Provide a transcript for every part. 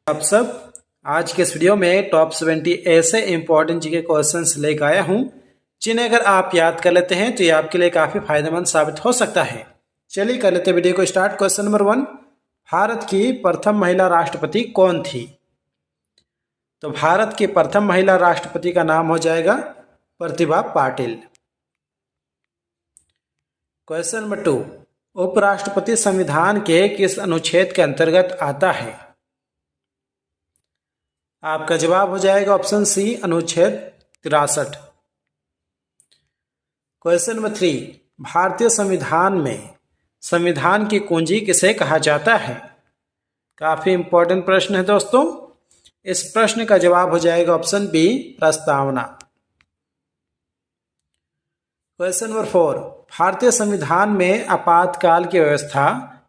आप सब आज के इस वीडियो में टॉप 70 ऐसे इंपॉर्टेंट जीके क्वेश्चंस लेकर आया हूं जिन्हें अगर आप याद कर लेते हैं तो ये आपके लिए काफी फायदेमंद साबित हो सकता है। चलिए कर लेते हैं वीडियो को स्टार्ट। क्वेश्चन नंबर 1, भारत की प्रथम महिला राष्ट्रपति कौन थी? तो भारत की प्रथम महिला राष्ट्रपति का नाम हो जाएगा प्रतिभा पाटिल। क्वेश्चन नंबर 2, उपराष्ट्रपति संविधान के किस अनुच्छेद के अंतर्गत आता है? आपका जवाब हो जाएगा ऑप्शन सी, अनुच्छेद 63। क्वेश्चन नंबर 3, भारतीय संविधान में संविधान की कुंजी किसे कहा जाता है? काफी इंपॉर्टेंट प्रश्न है दोस्तों। इस प्रश्न का जवाब हो जाएगा ऑप्शन बी, प्रस्तावना। क्वेश्चन नंबर 4, भारतीय संविधान में आपातकाल की व्यवस्था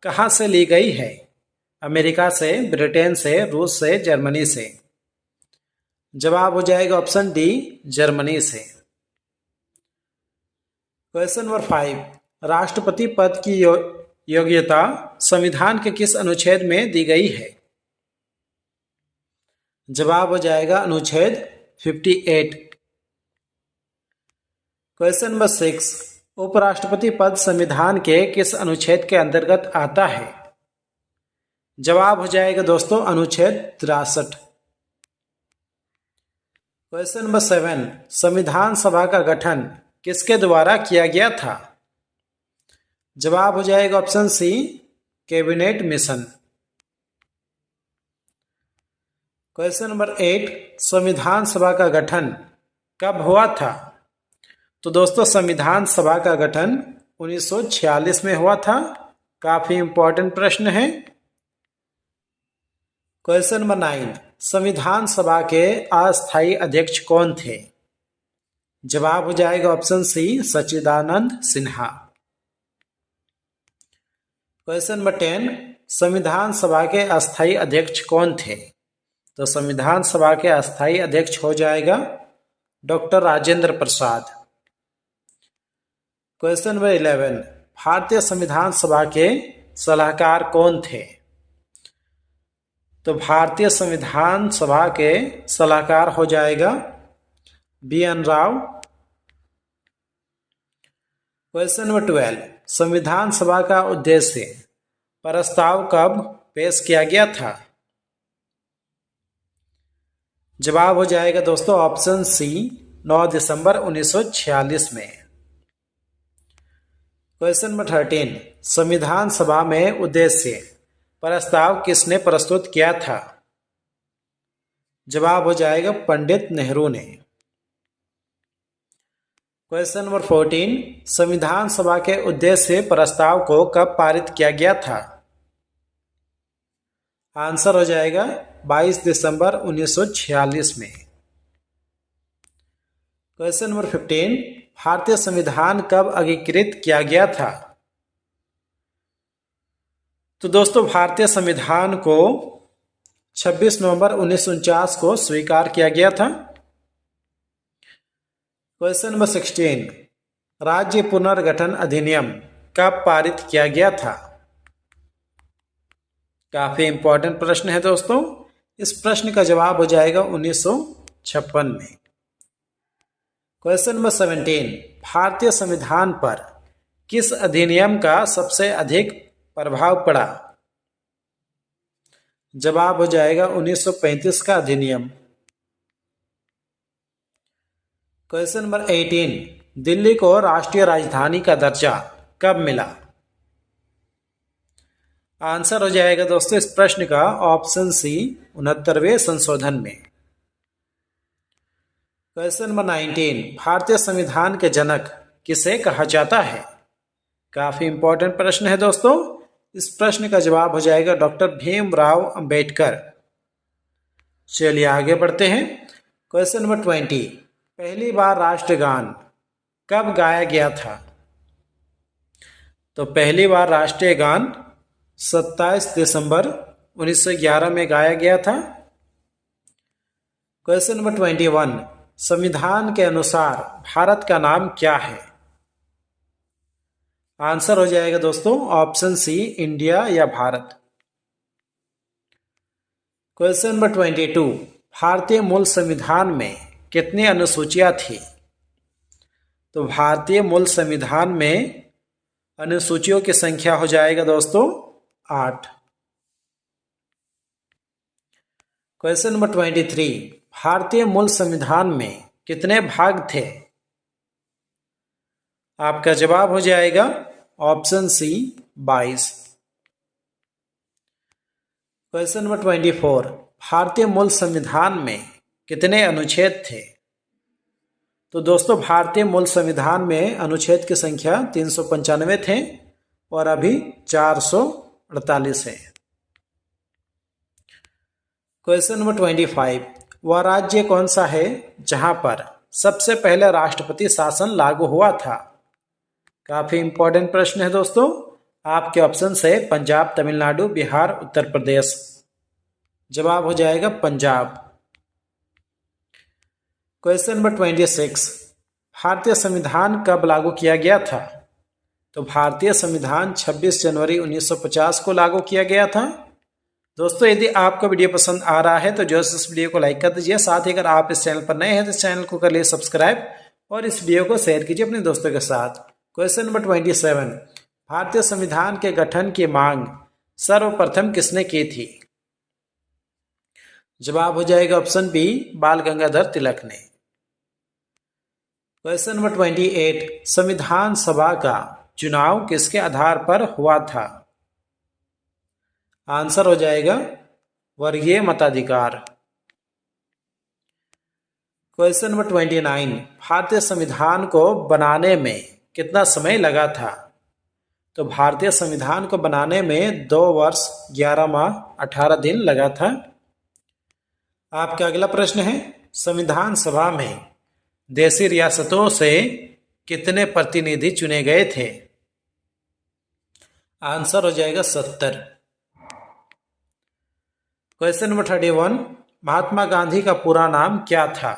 कहां से ली गई है? अमेरिका से, ब्रिटेन से, रूस से, जर्मनी से? जवाब हो जाएगा ऑप्शन डी, जर्मनी से। क्वेश्चन नंबर 5, राष्ट्रपति पद की योग्यता संविधान के किस अनुच्छेद में दी गई है? जवाब हो जाएगा अनुच्छेद 58। क्वेश्चन नंबर 6, उपराष्ट्रपति पद संविधान के किस अनुच्छेद के अंतर्गत आता है? जवाब हो जाएगा दोस्तों अनुच्छेद 63। क्वेश्चन नंबर 7, संविधान सभा का गठन किसके द्वारा किया गया था? जवाब हो जाएगा option C, cabinet mission. Question number 8, संविधान सभा का गठन कब हुआ था? तो दोस्तों संविधान सभा का गठन 1946 में हुआ था। काफी इंपॉर्टेंट प्रश्न है। क्वेश्चन नंबर 9, संविधान सभा के अस्थायी अध्यक्ष कौन थे? जवाब हो जाएगा ऑप्शन सी, सच्चिदानंद सिन्हा। क्वेश्चन नंबर 10, संविधान सभा के अस्थायी अध्यक्ष कौन थे? तो संविधान सभा के अस्थायी अध्यक्ष हो जाएगा doctor Rajendra Prasad. Question number 11, भारतीय संविधान सभा के सलाहकार कौन थे? तो भारतीय संविधान सभा के सलाहकार हो जाएगा BN राव। क्वेश्चन नंबर 12, संविधान सभा का उद्देश्य प्रस्ताव कब पेश किया गया था? जवाब हो जाएगा दोस्तों ऑप्शन सी, 9 दिसंबर 1946 में। क्वेश्चन नंबर 13, संविधान सभा में उद्देश्य प्रस्ताव किसने प्रस्तुत किया था? जवाब हो जाएगा पंडित नेहरू ने। क्वेश्चन नंबर 14, संविधान सभा के उद्देश्य प्रस्ताव को कब पारित किया गया था? आंसर हो जाएगा 22 दिसंबर 1946 में। क्वेश्चन नंबर 15, भारतीय संविधान कब अंगीकृत किया गया था? तो दोस्तों भारतीय संविधान को 26 नवंबर 1949 को स्वीकार किया गया था। क्वेश्चन नंबर 16, राज्य पुनर्गठन अधिनियम कब पारित किया गया था? काफी इंपॉर्टेंट प्रश्न है दोस्तों। इस प्रश्न का जवाब हो जाएगा 1956 में। क्वेश्चन नंबर 17, भारतीय संविधान पर किस अधिनियम का सबसे अधिक प्रभाव पड़ा? जवाब हो जाएगा 1935 का अधिनियम। क्वेश्चन नंबर 18, दिल्ली को राष्ट्रीय राजधानी का दर्जा कब मिला? आंसर हो जाएगा दोस्तों इस प्रश्न का ऑप्शन सी, 69वें संशोधन में। क्वेश्चन नंबर 19, भारतीय संविधान के जनक किसे कहा जाता है? काफी इंपॉर्टेंट प्रश्न है दोस्तों। इस प्रश्न का जवाब हो जाएगा डॉक्टर भीमराव अंबेडकर। चलिए आगे बढ़ते हैं। क्वेश्चन नंबर 20, पहली बार राष्ट्रगान कब गाया गया था? तो पहली बार राष्ट्रीय गान 27 दिसंबर 1911 में गाया गया था। क्वेश्चन नंबर 21, संविधान के अनुसार भारत का नाम क्या है? आंसर हो जाएगा दोस्तों ऑप्शन सी, इंडिया या भारत। क्वेश्चन नंबर 22, भारतीय मूल संविधान में कितनी अनुसूचियां थी? तो भारतीय मूल संविधान में अनुसूचियों की संख्या हो जाएगा दोस्तों 8। क्वेश्चन नंबर 23, भारतीय मूल संविधान में कितने भाग थे? आपका जवाब हो जाएगा ऑप्शन सी 22। क्वेश्चन नंबर 24, भारतीय मूल संविधान में कितने अनुच्छेद थे? तो दोस्तों भारतीय मूल संविधान में अनुच्छेद की संख्या 395 थे और अभी 448 है। क्वेश्चन नंबर 25, वह राज्य कौन सा है जहां पर सबसे पहले राष्ट्रपति शासन लागू हुआ था? काफी इंपॉर्टेंट प्रश्न है दोस्तों। आपके ऑप्शन है पंजाब, तमिलनाडु, बिहार, उत्तर प्रदेश। जवाब हो जाएगा पंजाब। क्वेश्चन नंबर 26, भारतीय संविधान कब लागू किया गया था? तो भारतीय संविधान 26 जनवरी 1950 को लागू किया गया था। दोस्तों यदि आपको वीडियो पसंद आ रहा है तो जो इस वीडियो को लाइक कर दीजिए। साथ ही अगर आप इस चैनल पर नए हैं तो इस चैनल को कर लिए सब्सक्राइब और इस वीडियो को शेयर कीजिए अपने दोस्तों के साथ। क्वेश्चन नंबर 27, भारतीय संविधान के गठन की मांग सर्वप्रथम किसने की थी? जवाब हो जाएगा ऑप्शन बी, बाल गंगाधर तिलक ने। क्वेश्चन नंबर 28, संविधान सभा का चुनाव किसके आधार पर हुआ था? आंसर हो जाएगा वर्गीय मताधिकार। क्वेश्चन नंबर 29, भारतीय संविधान को बनाने में कितना समय लगा था? तो भारतीय संविधान को बनाने में 2 वर्ष 11 माह 18 दिन लगा था। आपका अगला प्रश्न है, संविधान सभा में देशी रियासतों से कितने प्रतिनिधि चुने गए थे? आंसर हो जाएगा 70। क्वेश्चन नंबर 31, महात्मा गांधी का पूरा नाम क्या था?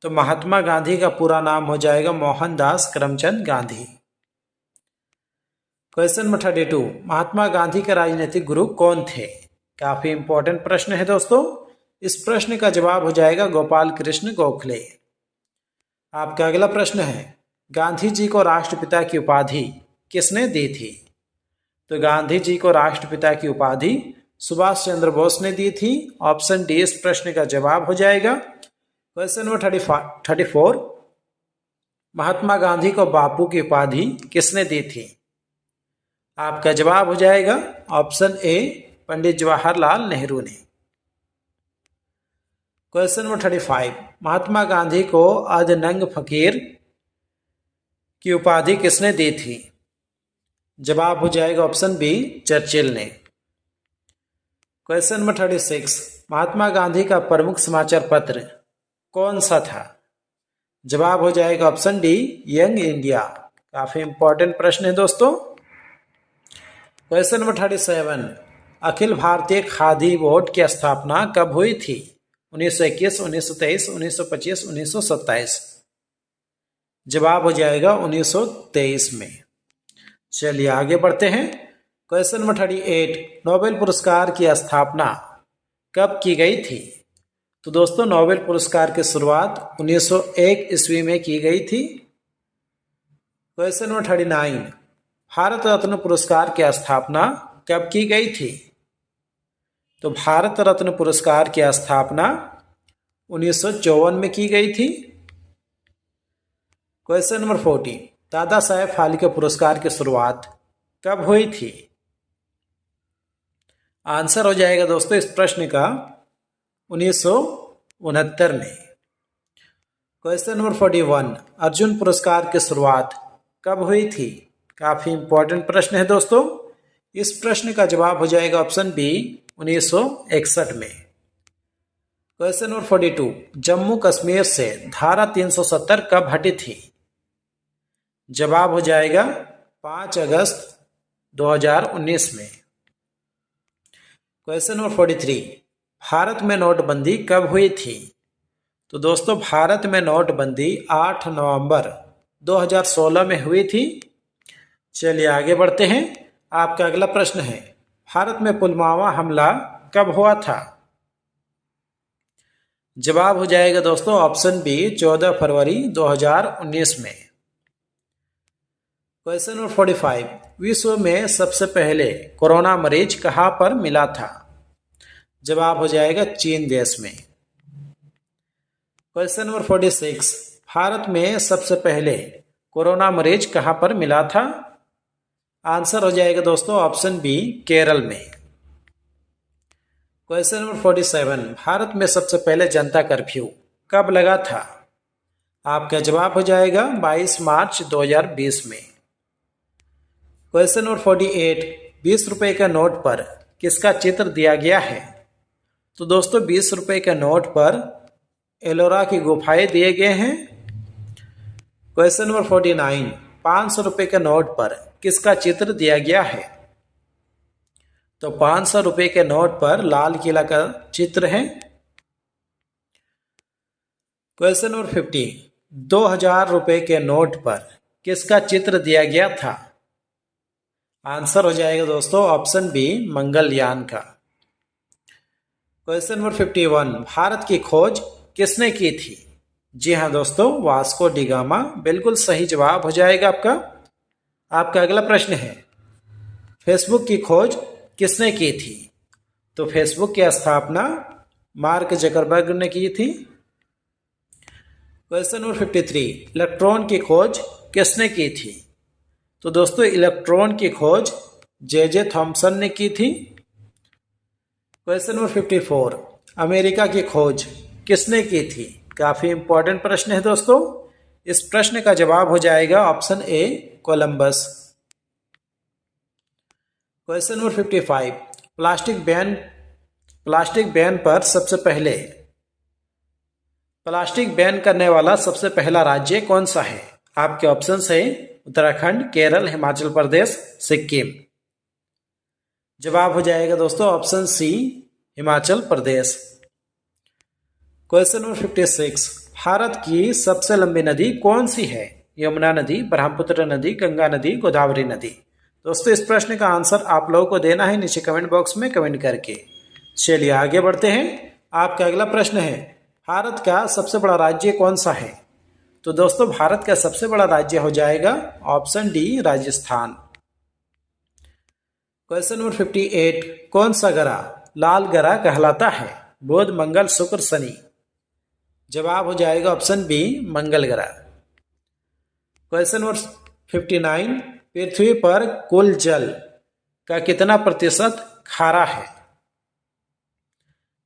तो महात्मा गांधी का पूरा नाम हो जाएगा मोहनदास करमचंद गांधी। क्वेश्चन नंबर 32, महात्मा गांधी के राजनीतिक गुरु कौन थे? काफी इंपॉर्टेंट प्रश्न है दोस्तों। इस प्रश्न का जवाब हो जाएगा गोपाल कृष्ण गोखले। आपका अगला प्रश्न है, गांधी जी को राष्ट्रपिता की उपाधि किसने दी थी? तो गांधी जी को राष्ट्रपिता की उपाधि सुभाष चंद्र बोस ने दी थी। ऑप्शन डी इस प्रश्न का जवाब हो जाएगा। क्वेश्चन नंबर 34, महात्मा गांधी को बापू की उपाधि किसने दी थी? आपका जवाब हो जाएगा ऑप्शन ए, पंडित जवाहरलाल नेहरू ने। क्वेश्चन नंबर 35, महात्मा गांधी को अदनंग फकीर की उपाधि किसने दी थी? जवाब हो जाएगा ऑप्शन बी, चर्चिल ने। क्वेश्चन नंबर 36, महात्मा गांधी का प्रमुख समाचार पत्र कौन सा था? जवाब हो जाएगा ऑप्शन डी, यंग इंडिया। काफी इंपॉर्टेंट प्रश्न है दोस्तों। Question number 37, Akhil Bharatiya khadi board की स्थापना कब हुई थी? 1921, 1923, 1925, 1927। जवाब हो जाएगा 1923 में। चलिए आगे बढ़ते हैं। क्वेश्चन नंबर 38, नोबेल पुरस्कार की स्थापना कब की गई थी? तो दोस्तों नोबेल पुरस्कार की शुरुआत 1901 ईस्वी में की गई थी। क्वेश्चन नंबर 39, भारत रत्न पुरस्कार की स्थापना कब की गई थी? तो भारत रत्न पुरस्कार की स्थापना 1954 में की गई थी। क्वेश्चन नंबर 40, दादा साहेब फाल्के पुरस्कार की शुरुआत कब हुई थी? आंसर हो जाएगा दोस्तों इस प्रश्न का 1969 में। क्वेश्चन नंबर 41, अर्जुन पुरस्कार की शुरुआत कब हुई थी? काफी इंपॉर्टेंट प्रश्न है दोस्तों। इस प्रश्न का जवाब हो जाएगा ऑप्शन बी, 1961 में। क्वेश्चन नंबर 42, जम्मू कश्मीर से धारा 370 कब हटी थी? जवाब हो जाएगा 5 अगस्त 2019 में। क्वेश्चन नंबर 43, भारत में नोटबंदी कब हुई थी? तो दोस्तों भारत में नोटबंदी 8 नवंबर 2016 में हुई थी। चलिए आगे बढ़ते हैं। आपका अगला प्रश्न है, भारत में पुलवामा हमला कब हुआ था? जवाब हो जाएगा दोस्तों ऑप्शन बी 14 फरवरी 2019 में। क्वेश्चन नंबर 45, विश्व में सबसे पहले कोरोना मरीज कहां पर मिला था? जवाब हो जाएगा चीन देश में। क्वेश्चन नंबर 46, भारत में सबसे पहले कोरोना मरीज कहां पर मिला था? आंसर हो जाएगा दोस्तों ऑप्शन बी केरल में। क्वेश्चन नंबर 47, भारत में सबसे पहले जनता कर्फ्यू कब लगा था? आपका जवाब हो जाएगा 22 मार्च 2020 में। क्वेश्चन नंबर 48, 20 रुपए का नोट पर किसका चित्र दिया गया है? तो दोस्तों 20 रुपए के नोट पर एलोरा की गुफाएं दिए गए हैं। क्वेश्चन नंबर 49, 500 रुपए के नोट पर किसका चित्र दिया गया है? तो 500 रुपए के नोट पर लाल किला का चित्र है। क्वेश्चन नंबर 50, 2000 रुपए के नोट पर किसका चित्र दिया गया था? आंसर हो जाएगा दोस्तों ऑप्शन बी मंगलयान का। क्वेश्चन नंबर 51, भारत की खोज किसने की थी? जी हाँ दोस्तों, वास्को डी गामा बिल्कुल सही जवाब हो जाएगा आपका। आपका अगला प्रश्न है, फेसबुक की खोज किसने की थी? तो फेसबुक की स्थापना मार्क जकरबर्ग ने की थी। क्वेश्चन नंबर 53, इलेक्ट्रॉन की खोज किसने की थी? तो दोस्तों इलेक्ट्रॉन की खोज जे थॉमसन ने की थी। क्वेश्चन नंबर 54, अमेरिका की खोज किसने की थी? काफी इंपॉर्टेंट प्रश्न है दोस्तों। इस प्रश्न का जवाब हो जाएगा option A Columbus. Question number 55, plastic ban पर सबसे पहले प्लास्टिक बैन करने वाला सबसे पहला राज्य कौन सा है? आपके ऑप्शंस है उत्तराखंड, केरल, हिमाचल प्रदेश, सिक्किम। जवाब हो जाएगा दोस्तों option C Himachal Pradesh. Question number 56, Bharat की सबसे लंबी नदी कौन सी है? यमुना नदी, ब्रह्मपुत्र नदी, गंगा नदी, गोदावरी नदी। दोस्तों इस प्रश्न का आंसर आप लोगों को देना है नीचे कमेंट बॉक्स में कमेंट करके। चलिए आगे बढ़ते हैं। आपका अगला प्रश्न है, भारत का सबसे बड़ा राज्य कौन सा है? तो दोस्तों भारत का सबसे बड़ा राज्य हो जाएगा option D Rajasthan. Question number 58, कौन सा ग्रह लाल ग्रह कहलाता है? बुध, मंगल, शुक्र, शनि। जवाब हो जाएगा ऑप्शन बी मंगल ग्रह। क्वेश्चन नंबर 59, पृथ्वी पर कुल जल का कितना प्रतिशत खारा है?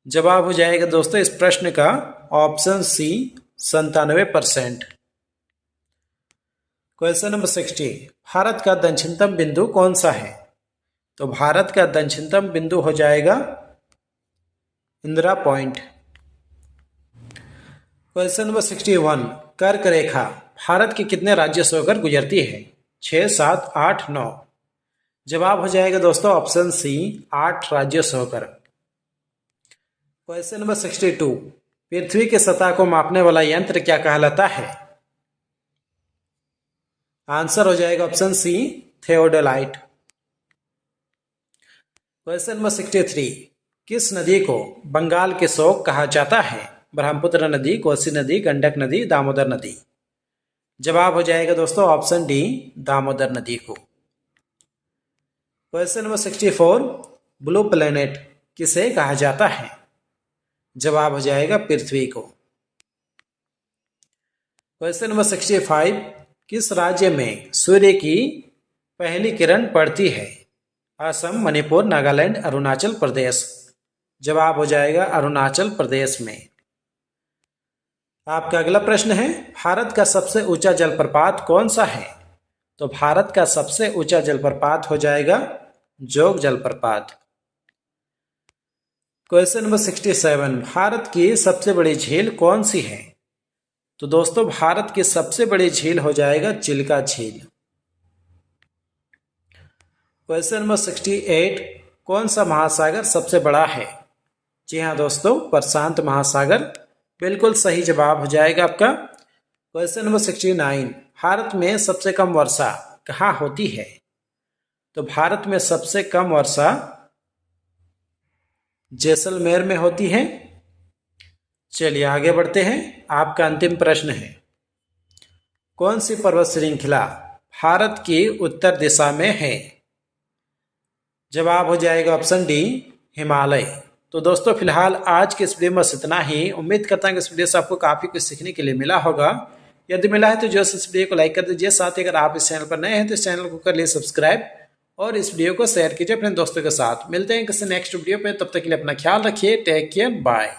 जवाब हो जाएगा दोस्तों इस प्रश्न का ऑप्शन सी 97%। क्वेश्चन नंबर 60, भारत का दक्षिणतम बिंदु कौन सा है? तो भारत का दक्षिणतम बिंदु हो जाएगा इंदिरा पॉइंट। क्वेश्चन नंबर 61, कर्क रेखा भारत के कितने राज्यों से होकर गुजरती है? 6, 7, 8, 9। जवाब हो जाएगा दोस्तों ऑप्शन सी 8 राज्यों से होकर। क्वेश्चन नंबर 62, पृथ्वी की सतह को मापने वाला यंत्र क्या कहलाता है? आंसर हो जाएगा option C theodolite. Question number 63, किस नदी को बंगाल के शोक कहा जाता है? ब्रह्मपुत्र नदी, कोसी नदी, गंडक नदी, दामोदर नदी। जवाब हो जाएगा दोस्तों ऑप्शन डी दामोदर नदी को। क्वेश्चन नंबर 64, ब्लू प्लेनेट किसे कहा जाता है? जवाब हो जाएगा पृथ्वी को। क्वेश्चन नंबर 65, किस राज्य में सूर्य की पहली किरण पड़ती है? असम, मणिपुर, नागालैंड, अरुणाचल प्रदेश। जवाब हो जाएगा अरुणाचल प्रदेश में। आपका अगला प्रश्न है, भारत का सबसे ऊंचा जलप्रपात कौन सा है? तो भारत का सबसे ऊंचा जलप्रपात हो जाएगा जोग जलप्रपात। क्वेश्चन नंबर 67, भारत की सबसे बड़ी झील कौन सी है? तो दोस्तों भारत की सबसे बड़ी झील हो जाएगा चिल्का झील। क्वेश्चन नंबर 68, कौन सा महासागर सबसे बड़ा है? जी हाँ दोस्तों प्रशांत महासागर बिल्कुल सही जवाब हो जाएगा आपका। क्वेश्चन नंबर 69, भारत में सबसे कम वर्षा कहाँ होती है? तो भारत में सबसे कम वर्षा जैसलमेर में होती है। चलिए आगे बढ़ते हैं। आपका अंतिम प्रश्न है, कौन सी पर्वत श्रृंखला भारत की उत्तर दिशा में है? जवाब हो जाएगा ऑप्शन डी, हिमालय। तो दोस्तों फिलहाल आज के इस वीडियो में बस इतना ही। उम्मीद करता हूँ कि इस वीडियो से आपको काफ़ी कुछ सीखने के लिए मिला होगा। यदि मिला है तो जो इस वीडियो को लाइक कर दीजिए। साथ ही अगर आप इस चैनल पर नए हैं तो इस चैनल को कर लिए सब्सक्राइब और इस वीडियो को शेयर कीजिए अपने दोस्तों के साथ। मिलते हैं किसी नेक्स्ट वीडियो पे, तब तक के लिए अपना ख्याल रखिए। Take care, bye.